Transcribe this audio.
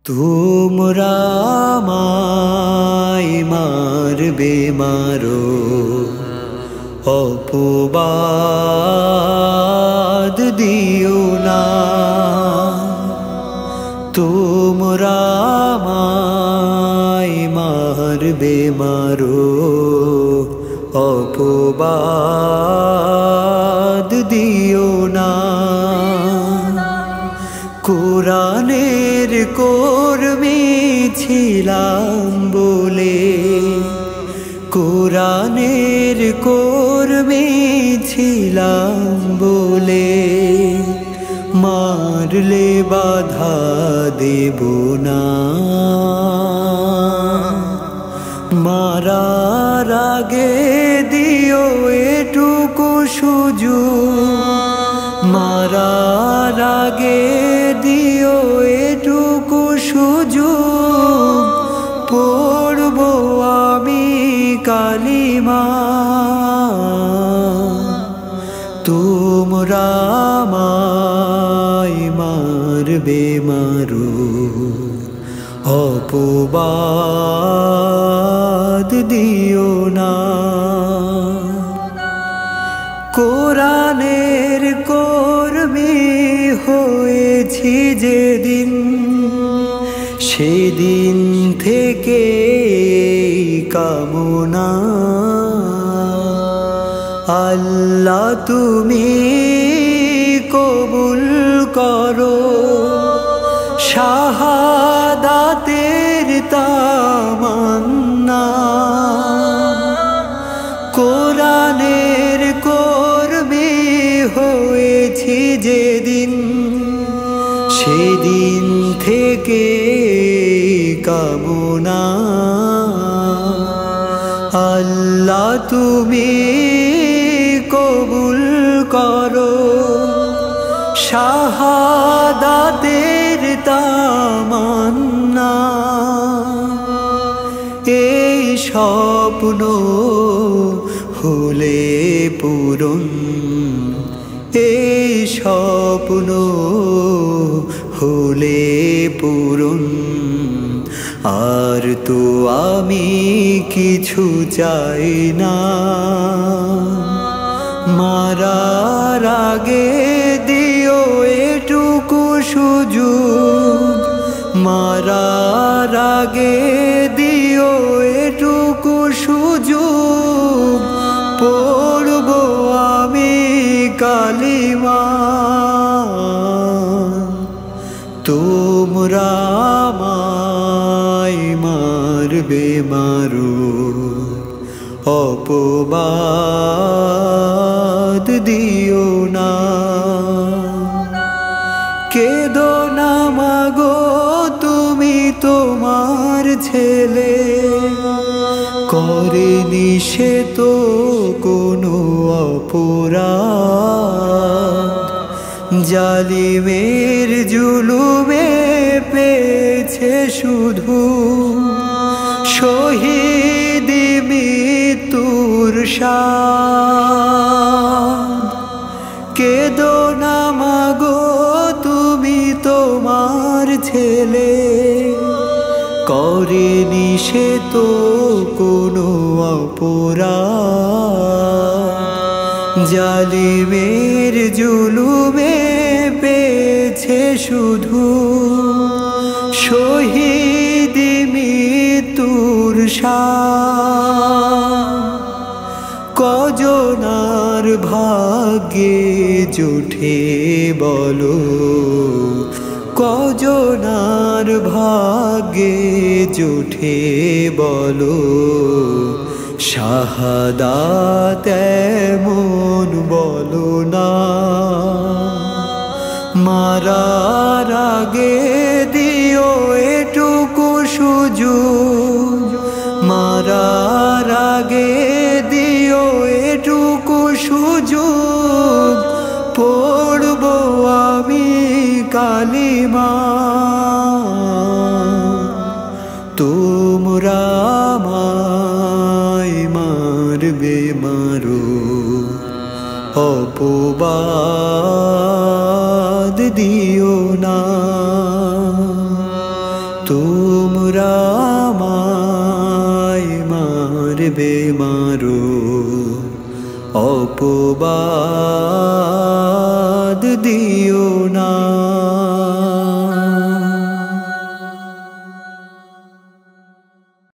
তোমরা আমায় মারবে মারো, অপবাদ দিও না। তোমরা আমায় মারবে মারো, অপবাদ দিও না। কোরআনের কর্মী ছিলাম বলে, কোরআনের কর্মী ছিলাম বলে, মারলে বাধা দেব না। মারার আগে দিও এটুকু সুযোগ, মারার আগে দিও এটুকু সুযোগ, পড়ব আমি কালিমা। তোমরা আমায় মারবে মারো, অপবাদ দিও না। কোরআনের কর্মী হয়েছি যেদিন, সেদিন থেকে কামনা। আল্লাহ তুমি কবুল করো শাহাদাতের তামান্না। কোরআনের কর্মী হয়েছি যেদিন, সেদিন থেকে কামনা। আল্লাহ তুমি কবুল করো শাহাদাতের তামান্না। এই স্বপ্ন হলে পূরণ, এই স্বপ্ন হলে পূরণ। আর তো আমি কিছু চাই না। মারার আগে দিও এটুকু সুযোগ, মারার আগে দিও এটুকু সুযোগ, পড়ব আমি কালিমা। তোমরা আমায় মারবে মারো, অপবাদ দিও না। কেঁদো না মাগো তুমি তোমার ছেলে, করেনি সে তো কোনো অপরাধ। জালিমের জুলুমে পেয়েছে শুধু শহীদ মৃত্যুর স্বাদ। কেঁদো না মাগো তুমি তোমার ছেলে, করেনি সে তো কোনো অপরাধ। জালিমের জুলুমে পেয়েছে শুধু শহীদ মৃত্যুর স্বাদ। কজনার ভাগ্যে জুটে বলো, কজনার ভাগ্যে জুটে বলো, শাহাদাত এমন বলো না। মারার আগে দিও এটুকু সুযোগ, মারার আগে দিও এটুকু সুযোগ, পড়ব আমি কালিমা। তোমরা আমায় মারবে মারো, অপবাদ দিও না। তোমরা আমায় মারবে মারো, অপবাদ দিও না।